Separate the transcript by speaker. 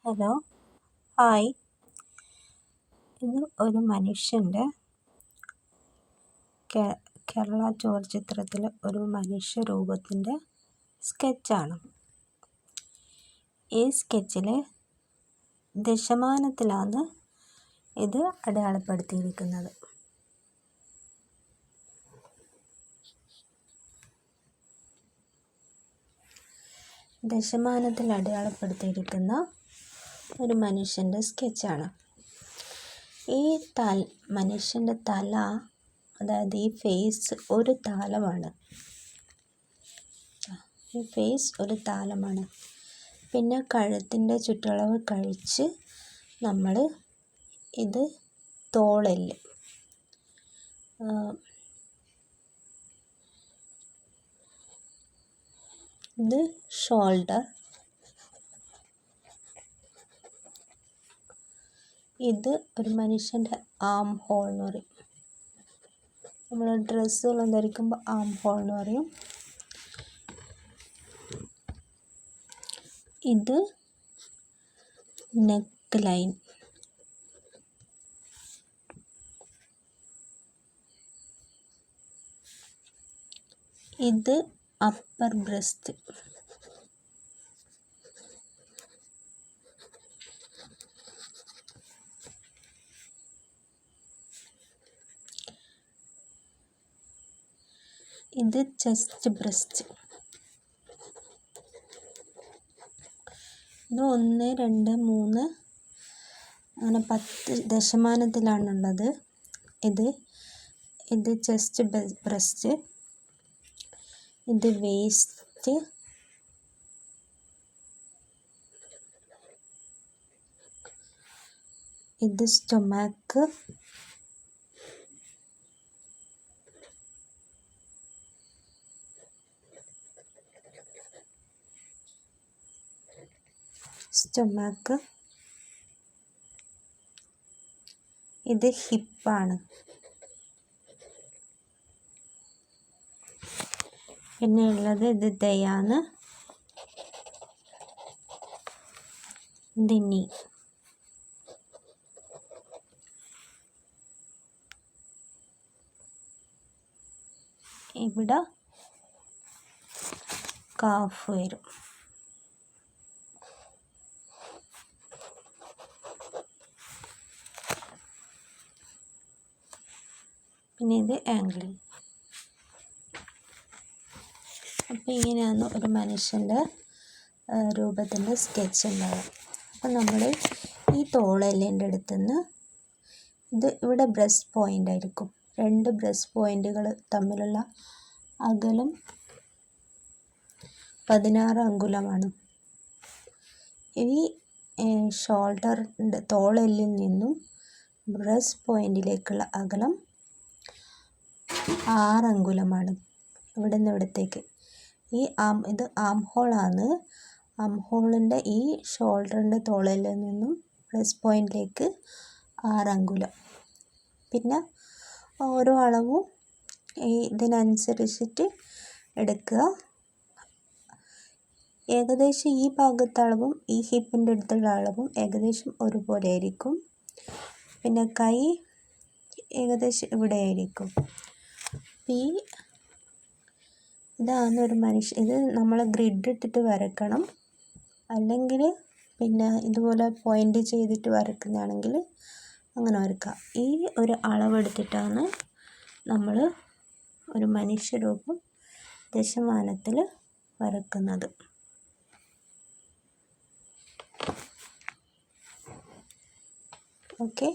Speaker 1: Hello hi. ഇത് ഒരു മനുഷ്യൻ്റെ കേരള ചലച്ചിത്രത്തിലെ ഒരു മനുഷ്യ രൂപത്തിൻ്റെ സ്കെച്ചാണ്. ഈ സ്കെച്ചിൽ ദശമാനത്തിലാണ് ഇത് അടയാളപ്പെടുത്തിയിരിക്കുന്നത്. ദശമാനത്തിൽ അടയാളപ്പെടുത്തിയിരിക്കുന്ന ഒരു മനുഷ്യൻ്റെ സ്കെച്ചാണ്. ഈ മനുഷ്യൻ്റെ തല, അതായത് ഈ ഫേസ് ഒരു താലമാണ്. ഈ ഫേസ് ഒരു താലമാണ്. പിന്നെ കഴുത്തിൻ്റെ ചുറ്റളവ് കഴിച്ച് നമ്മൾ ഇത് തോളെല്ല്, ഇത് ഷോൾഡർ, ഇത് ഒരു മനുഷ്യൻ്റെ ആം ഹോൾ എന്ന് പറയും. നമ്മൾ ഡ്രസ്സുകൾ ധരിക്കുമ്പോൾ ആം ഹോൾ എന്ന് പറയും. ഇത് നെക്ക് ലൈൻ, ഇത് അപ്പർ ബ്രസ്റ്റ്, ഇത് ചെസ്റ്റ് ബ്രസ്റ്റ്. ഇത് 1, 2, 3 അങ്ങനെ 10 ദശമാനത്തിലാണുള്ളത്. ഇത് ചെസ്റ്റ് ബ്രസ്റ്റ്, ഇത് വേസ്റ്റ്, ഇത് സ്റ്റൊമാക്ക്, ഇത് ഹിപ്പാണ്. പിന്നെ ഉള്ളത് ഇത് ദയാണ്, ഇത് നീ. ഇവിടെ കാഫ് വരും. പിന്നെ ഇത് ആംഗിൾ. അപ്പോൾ ഇങ്ങനെയാണ് ഒരു മനുഷ്യൻ്റെ രൂപത്തിൻ്റെ സ്കെച്ച് ഉണ്ടാവുക. അപ്പം നമ്മൾ ഈ തോളെല്ലിൻ്റെ അടുത്തുനിന്ന് ഇവിടെ ബ്രസ്റ്റ് പോയിൻ്റ് ആയിരിക്കും. 2 ബ്രസ്റ്റ് പോയിൻ്റുകൾ തമ്മിലുള്ള അകലം 16 അംഗുലമാണ്. ഈ ഷോൾഡറിൻ്റെ തോളെല്ലിൽ നിന്നും ബ്രസ്റ്റ് പോയിൻറ്റിലേക്കുള്ള അകലം 6 അംഗുലമാണ്. ഇവിടെ നിന്ന് ഇവിടത്തേക്ക് ഇത് ആം ഹോളാണ്. ആം ഹോളിൻ്റെ ഈ ഷോൾഡറിൻ്റെ തോളെല്ലിൽ നിന്നും ബ്രസ്റ്റ് പോയിൻറ്റിലേക്ക് 6 അംഗുലം. പിന്നെ ഓരോ അളവും ഇതിനനുസരിച്ചിട്ട് എടുക്കുക. ഏകദേശം ഈ ഭാഗത്തെ അളവും ഈ ഹിപ്പിൻ്റെ അടുത്തുള്ള അളവും ഏകദേശം ഒരുപോലെ ആയിരിക്കും. പിന്നെ കൈ ഏകദേശം ഇവിടെ ആയിരിക്കും. ഇതാണ് ഒരു മനുഷ്യൻ. ഇത് നമ്മൾ ഗ്രിഡ് ഇട്ടിട്ട് വരക്കണം. അല്ലെങ്കിൽ പിന്നെ ഇതുപോലെ പോയിൻ്റ് ചെയ്തിട്ട് വരക്കുന്നതാണെങ്കിൽ അങ്ങനെ വരക്കാം. ഈ ഒരു അളവെടുത്തിട്ടാണ് നമ്മൾ ഒരു മനുഷ്യരൂപം ദശമാനത്തിൽ വരക്കുന്നത്. ഓക്കെ.